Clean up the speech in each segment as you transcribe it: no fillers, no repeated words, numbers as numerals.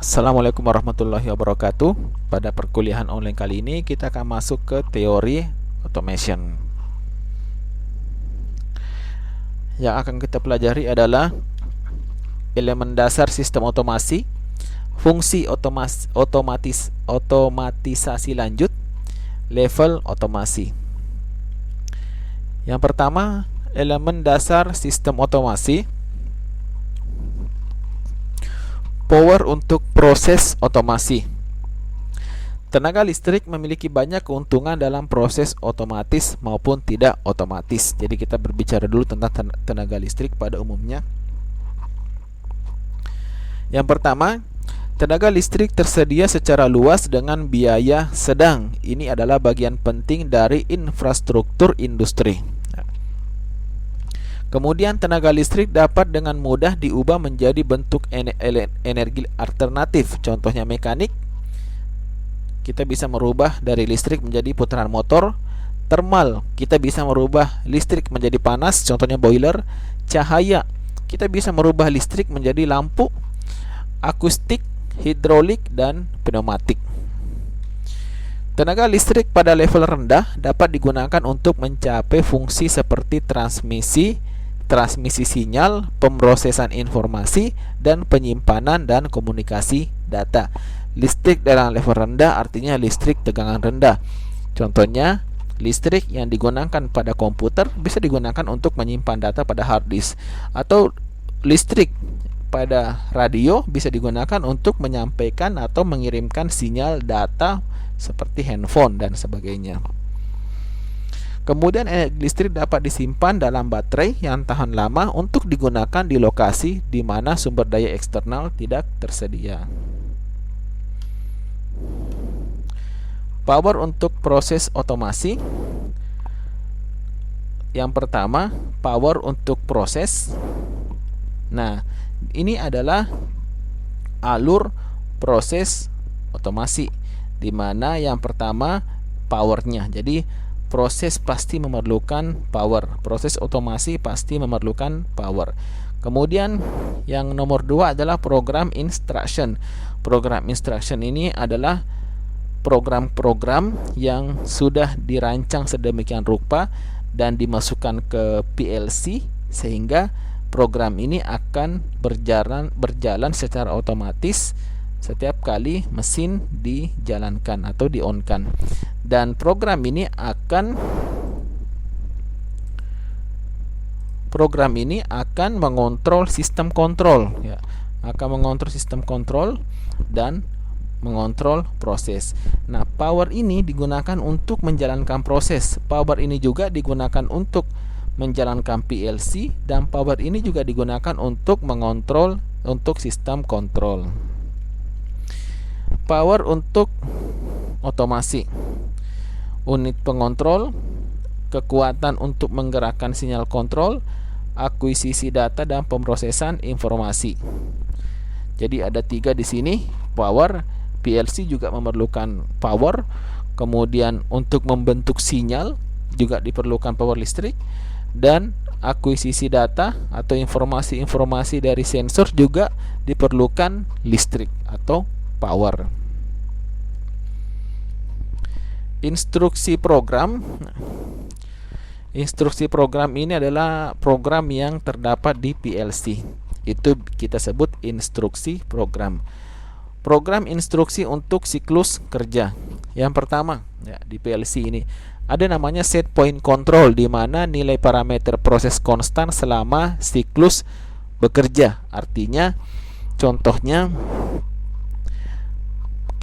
Assalamualaikum warahmatullahi wabarakatuh. Pada perkuliahan online kali ini kita akan masuk ke teori automation. Yang akan kita pelajari adalah elemen dasar sistem otomasi, fungsi otomatisasi lanjut, level otomasi. Yang pertama, elemen dasar sistem otomasi. Power untuk proses otomasi. Tenaga listrik memiliki banyak keuntungan dalam proses otomatis maupun tidak otomatis. Jadi kita berbicara dulu tentang tenaga listrik pada umumnya. Yang pertama, tenaga listrik tersedia secara luas dengan biaya sedang. Ini adalah bagian penting dari infrastruktur industri. Kemudian tenaga listrik dapat dengan mudah diubah menjadi bentuk energi alternatif. Contohnya mekanik. Kita bisa merubah dari listrik menjadi putaran motor. Thermal, kita bisa merubah listrik menjadi panas, contohnya boiler. Cahaya, kita bisa merubah listrik menjadi lampu. Akustik, hidrolik, dan pneumatik. Tenaga listrik pada level rendah dapat digunakan untuk mencapai fungsi seperti transmisi sinyal, pemrosesan informasi, dan penyimpanan dan komunikasi data. Listrik dalam level rendah artinya listrik tegangan rendah. Contohnya, listrik yang digunakan pada komputer bisa digunakan untuk menyimpan data pada hard disk, atau listrik pada radio bisa digunakan untuk menyampaikan atau mengirimkan sinyal data seperti handphone dan sebagainya. Kemudian energi listrik dapat disimpan dalam baterai yang tahan lama untuk digunakan di lokasi di mana sumber daya eksternal tidak tersedia. Power untuk proses otomasi. Yang pertama, power untuk proses. Nah, ini adalah alur proses otomasi, di mana yang pertama powernya. Jadi proses pasti memerlukan power. Proses otomasi pasti memerlukan power. Kemudian yang nomor dua adalah program instruction. Program instruction ini adalah program-program yang sudah dirancang sedemikian rupa dan dimasukkan ke PLC sehingga program ini akan berjalan secara otomatis setiap kali mesin dijalankan atau di-on-kan. Dan program ini akan mengontrol sistem kontrol, ya. Akan mengontrol sistem kontrol dan mengontrol proses. Nah, power ini digunakan untuk menjalankan proses. Power ini juga digunakan untuk menjalankan PLC, dan power ini juga digunakan untuk mengontrol untuk sistem kontrol. Power untuk otomasi. Unit pengontrol, kekuatan untuk menggerakkan sinyal kontrol, akuisisi data, dan pemrosesan informasi. Jadi ada tiga di sini. Power, PLC juga memerlukan power. Kemudian untuk membentuk sinyal juga diperlukan power listrik, dan akuisisi data atau informasi-informasi dari sensor juga diperlukan listrik atau power. Instruksi program. Instruksi program ini adalah program yang terdapat di PLC. Itu kita sebut instruksi program. Program instruksi untuk siklus kerja. Yang pertama, ya, di PLC ini ada namanya set point control, di mana nilai parameter proses konstan selama siklus bekerja. Artinya, contohnya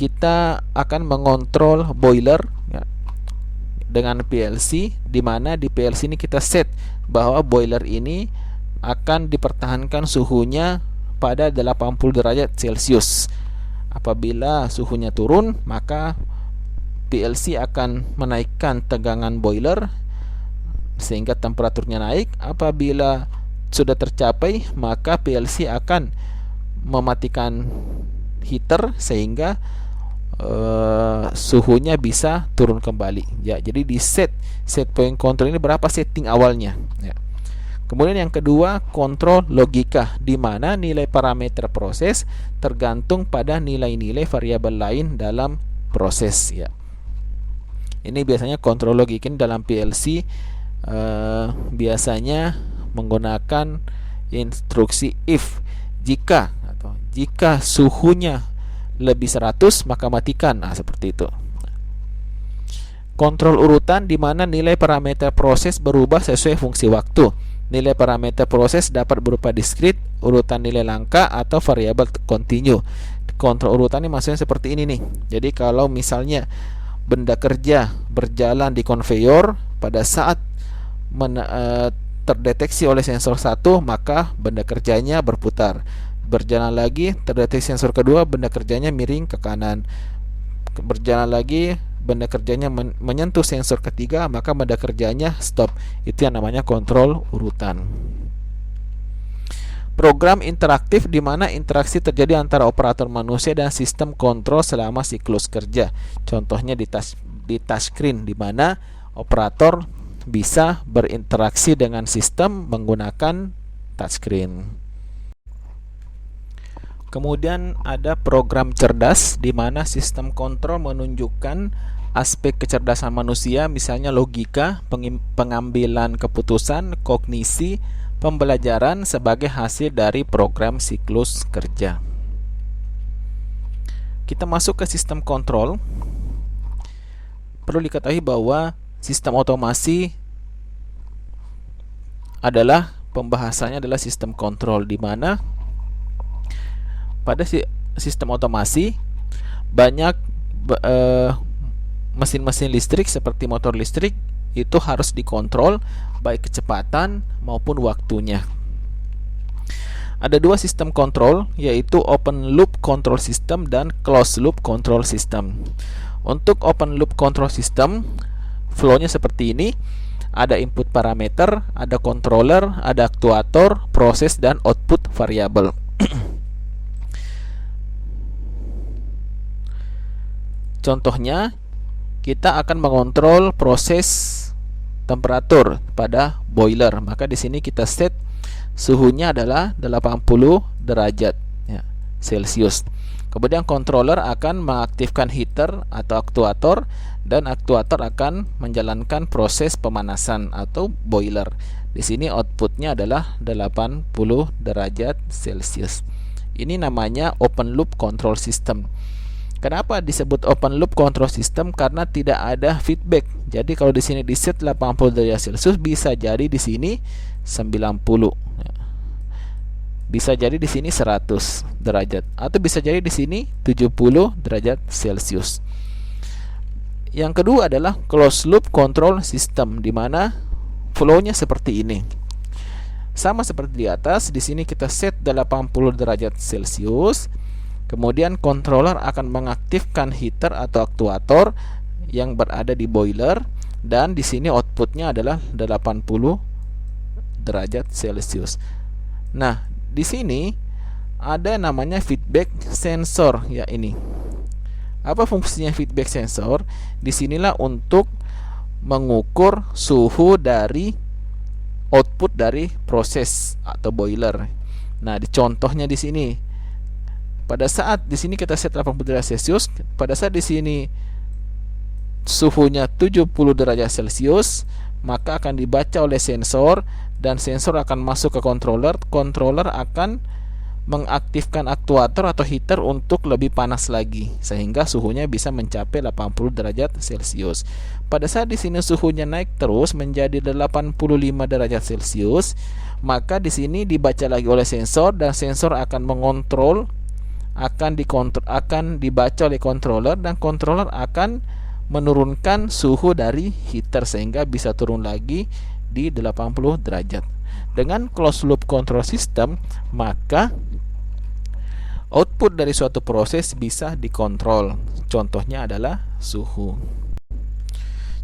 kita akan mengontrol boiler, ya, dengan PLC, di mana di PLC ini kita set bahwa boiler ini akan dipertahankan suhunya pada 80 derajat Celcius. Apabila suhunya turun, maka PLC akan menaikkan tegangan boiler sehingga temperaturnya naik. Apabila sudah tercapai, maka PLC akan mematikan heater sehingga suhunya bisa turun kembali, ya. Jadi di set point control ini berapa setting awalnya, ya. Kemudian yang kedua, kontrol logika, di mana nilai parameter proses tergantung pada nilai-nilai variabel lain dalam proses ya. Ini biasanya kontrol logika dalam PLC biasanya menggunakan instruksi if, jika atau jika suhunya lebih 100 maka matikan. Nah, seperti itu. Kontrol urutan, di mana nilai parameter proses berubah sesuai fungsi waktu. Nilai parameter proses dapat berupa diskrit, urutan nilai langka, atau variabel kontinu. Kontrol urutan ini maksudnya seperti ini nih. Jadi kalau misalnya benda kerja berjalan di konveyor, pada saat terdeteksi oleh sensor 1, maka benda kerjanya berputar. Berjalan lagi, terdeteksi sensor kedua, benda kerjanya miring ke kanan. Berjalan lagi, benda kerjanya menyentuh sensor ketiga, maka benda kerjanya stop. Itu yang namanya kontrol urutan. Program interaktif, di mana interaksi terjadi antara operator manusia dan sistem kontrol selama siklus kerja. Contohnya di touchscreen, di mana operator bisa berinteraksi dengan sistem menggunakan touchscreen. Kemudian ada program cerdas, di mana sistem kontrol menunjukkan aspek kecerdasan manusia, misalnya logika, pengambilan keputusan, kognisi, pembelajaran sebagai hasil dari program siklus kerja. Kita masuk ke sistem kontrol. Perlu diketahui bahwa sistem otomasi adalah pembahasannya adalah sistem kontrol, di mana pada sistem otomasi banyak mesin-mesin listrik seperti motor listrik itu harus dikontrol, baik kecepatan maupun waktunya. Ada dua sistem kontrol, yaitu open loop control system dan closed loop control system. Untuk open loop control system, flow-nya seperti ini. Ada input parameter, ada controller, ada aktuator, proses, dan output variabel. Contohnya, kita akan mengontrol proses temperatur pada boiler. Maka di sini kita set suhunya adalah 80 derajat ya, Celcius. Kemudian controller akan mengaktifkan heater atau aktuator, dan aktuator akan menjalankan proses pemanasan atau boiler. Di sini outputnya adalah 80 derajat Celcius. Ini namanya open loop control system. Kenapa disebut open loop control system? Karena tidak ada feedback. Jadi kalau di sini di set 80 derajat Celcius, bisa jadi di sini 90. Bisa jadi di sini 100 derajat, atau bisa jadi di sini 70 derajat Celcius. Yang kedua adalah closed loop control system, di mana flow-nya seperti ini. Sama seperti di atas, di sini kita set 80 derajat Celcius. Kemudian controller akan mengaktifkan heater atau aktuator yang berada di boiler, dan di sini outputnya adalah 80 derajat Celcius. Nah, di sini ada namanya feedback sensor ya ini. Apa fungsinya feedback sensor? Disinilah untuk mengukur suhu dari output dari proses atau boiler. Nah, contohnya di sini. Pada saat di sini kita set 80 derajat Celcius, pada saat di sini suhunya 70 derajat Celcius, maka akan dibaca oleh sensor, dan sensor akan masuk ke controller. Controller akan mengaktifkan aktuator atau heater untuk lebih panas lagi, sehingga suhunya bisa mencapai 80 derajat Celcius. Pada saat di sini suhunya naik terus menjadi 85 derajat Celcius, maka di sini dibaca lagi oleh sensor, dan sensor akan mengontrol, akan dibaca oleh controller, dan controller akan menurunkan suhu dari heater sehingga bisa turun lagi di 80 derajat. Dengan closed loop control system, maka output dari suatu proses bisa dikontrol. Contohnya adalah suhu.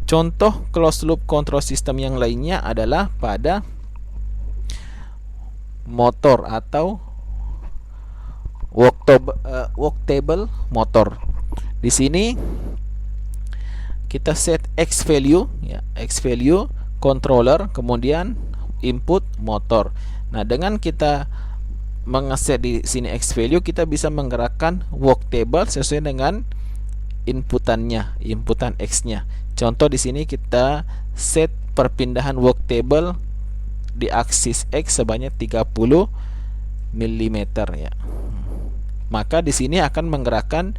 Contoh closed loop control system yang lainnya adalah pada motor atau worktable motor. Di sini kita set X value ya, X value controller, kemudian input motor. Nah, dengan kita mengeset di sini X value, kita bisa menggerakkan work table sesuai dengan inputan X-nya. Contoh di sini kita set perpindahan work table di aksis X sebanyak 30 mm ya. Maka di sini akan menggerakkan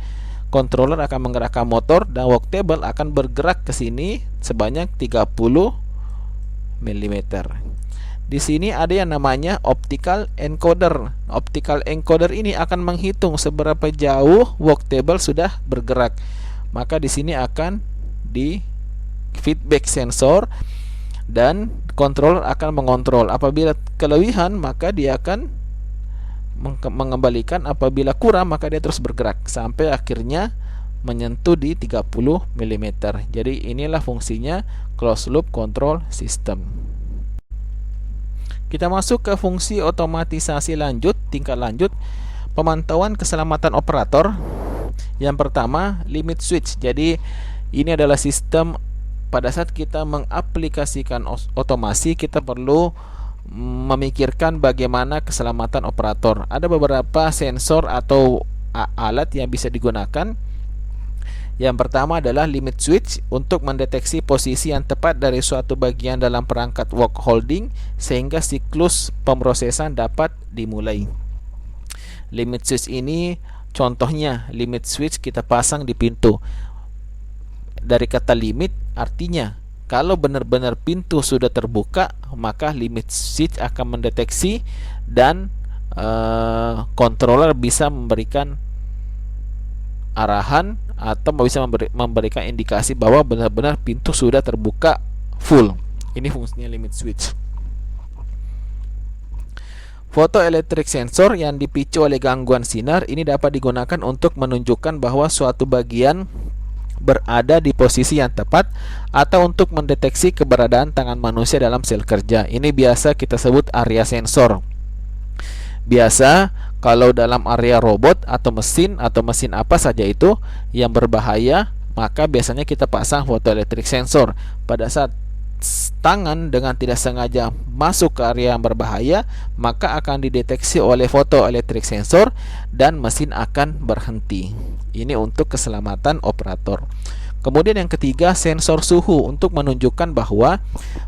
controller akan menggerakkan motor dan work table akan bergerak ke sini sebanyak 30 mm. Di sini ada yang namanya optical encoder. Optical encoder ini akan menghitung seberapa jauh work table sudah bergerak. Maka di sini akan di feedback sensor dan controller akan mengontrol. Apabila kelebihan maka dia akan mengembalikan, apabila kurang maka dia terus bergerak sampai akhirnya menyentuh di 30 mm. Jadi inilah fungsinya closed loop control system. Kita masuk ke fungsi otomatisasi lanjut, tingkat lanjut, pemantauan keselamatan operator. Yang pertama, limit switch. Jadi ini adalah sistem pada saat kita mengaplikasikan otomasi, kita perlu memikirkan bagaimana keselamatan operator. Ada beberapa sensor atau alat yang bisa digunakan. Yang pertama adalah limit switch untuk mendeteksi posisi yang tepat dari suatu bagian dalam perangkat work holding sehingga siklus pemrosesan dapat dimulai. Limit switch ini contohnya limit switch kita pasang di pintu. Dari kata limit artinya kalau benar-benar pintu sudah terbuka maka limit switch akan mendeteksi dan controller bisa memberikan arahan atau bisa memberikan indikasi bahwa benar-benar pintu sudah terbuka full. Ini fungsinya limit switch. Photoelectric sensor yang dipicu oleh gangguan sinar ini dapat digunakan untuk menunjukkan bahwa suatu bagian berada di posisi yang tepat atau untuk mendeteksi keberadaan tangan manusia dalam sel kerja. Ini biasa kita sebut area sensor. Biasa kalau dalam area robot atau mesin apa saja itu yang berbahaya, maka biasanya kita pasang photoelectric sensor. Pada saat tangan dengan tidak sengaja masuk ke area yang berbahaya, maka akan dideteksi oleh photoelectric sensor dan mesin akan berhenti. Ini untuk keselamatan operator. Kemudian yang ketiga, sensor suhu untuk menunjukkan bahwa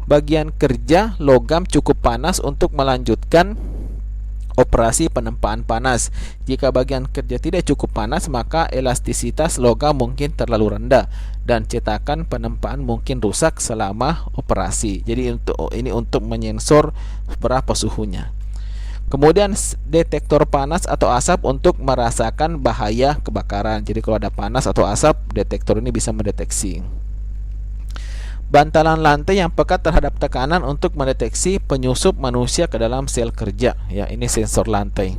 bagian kerja logam cukup panas untuk melanjutkan operasi penempaan panas. Jika bagian kerja tidak cukup panas, maka elastisitas logam mungkin terlalu rendah dan cetakan penempaan mungkin rusak selama operasi. Jadi ini untuk menyensor berapa suhunya. Kemudian detektor panas atau asap untuk merasakan bahaya kebakaran. Jadi kalau ada panas atau asap, detektor ini bisa mendeteksi. Bantalan lantai yang pekat terhadap tekanan untuk mendeteksi penyusup manusia ke dalam sel kerja. Ya, ini sensor lantai.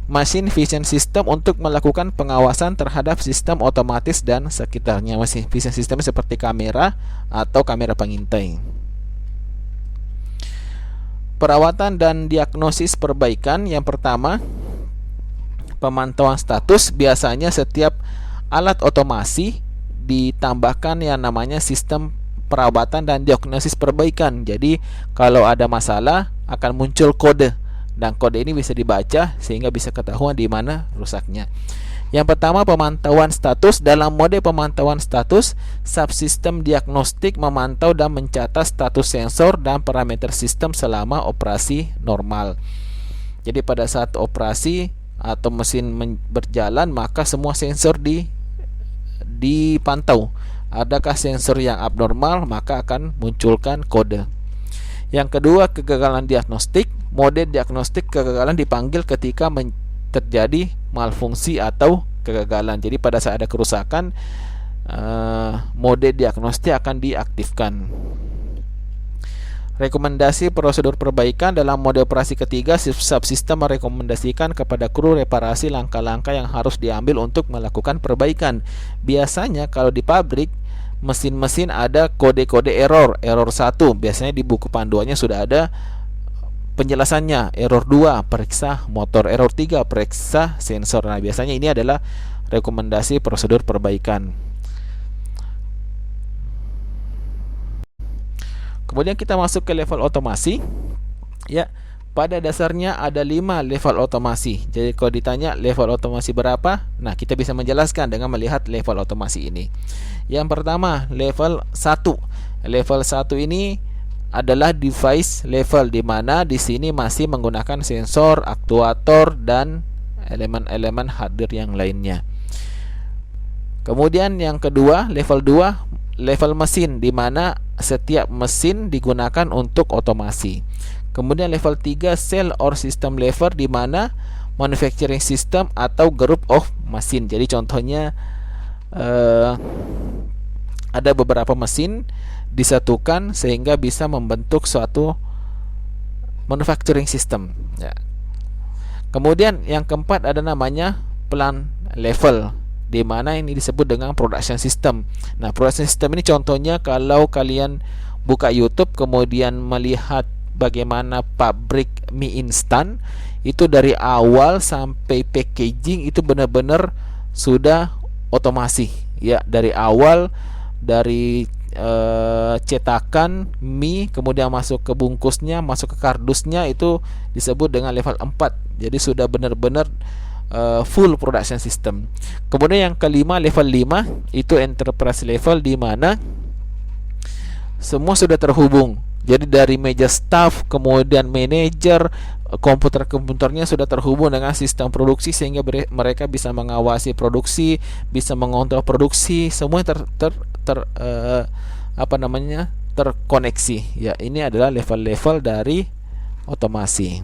Machine vision system untuk melakukan pengawasan terhadap sistem otomatis dan sekitarnya. Machine vision system seperti kamera atau kamera pengintai. Perawatan dan diagnosis perbaikan. Yang pertama, pemantauan status. Biasanya setiap alat otomasi ditambahkan yang namanya sistem perawatan dan diagnosis perbaikan. Jadi kalau ada masalah akan muncul kode dan kode ini bisa dibaca sehingga bisa ketahuan di mana rusaknya. Yang pertama, pemantauan status. Dalam mode pemantauan status, subsistem diagnostik memantau dan mencatat status sensor dan parameter sistem selama operasi normal. Jadi pada saat operasi atau mesin berjalan, maka semua sensor dipantau. Adakah sensor yang abnormal, maka akan munculkan kode. Yang kedua, kegagalan diagnostik. Mode diagnostik kegagalan dipanggil ketika terjadi malfungsi atau kegagalan. Jadi pada saat ada kerusakan, mode diagnostik akan diaktifkan. Rekomendasi prosedur perbaikan. Dalam mode operasi ketiga, subsistem merekomendasikan kepada kru reparasi langkah-langkah yang harus diambil untuk melakukan perbaikan. Biasanya kalau di pabrik mesin-mesin ada kode-kode error 1. Biasanya di buku panduannya sudah ada penjelasannya. Error 2, periksa motor. Error 3, periksa sensor. Nah, biasanya ini adalah rekomendasi prosedur perbaikan. Kemudian kita masuk ke level otomasi. Ya, pada dasarnya ada 5 level otomasi. Jadi kalau ditanya level otomasi berapa, nah kita bisa menjelaskan dengan melihat level otomasi ini. Yang pertama, level 1. Level 1 ini adalah device level, di mana di sini masih menggunakan sensor, aktuator, dan elemen-elemen hardware yang lainnya. Kemudian yang kedua, level 2, level mesin, di mana setiap mesin digunakan untuk otomasi. Kemudian level 3, cell or system level, di mana manufacturing system atau group of machine. Jadi contohnya ada beberapa mesin disatukan sehingga bisa membentuk suatu manufacturing system, ya. Kemudian yang keempat ada namanya plant level, di mana ini disebut dengan production system. Nah, production system ini contohnya kalau kalian buka YouTube kemudian melihat bagaimana pabrik mie instan, itu dari awal sampai packaging itu benar-benar sudah otomasi, ya. Dari awal, dari cetakan mie, kemudian masuk ke bungkusnya, masuk ke kardusnya, itu disebut dengan level 4. Jadi sudah benar-benar full production system. Kemudian yang kelima, level 5, itu enterprise level, di mana semua sudah terhubung. Jadi dari meja staff, kemudian manajer, komputer-komputernya sudah terhubung dengan sistem produksi, sehingga mereka bisa mengawasi produksi, bisa mengontrol produksi, semua terkoneksi. Ya, ini adalah level-level dari otomasi.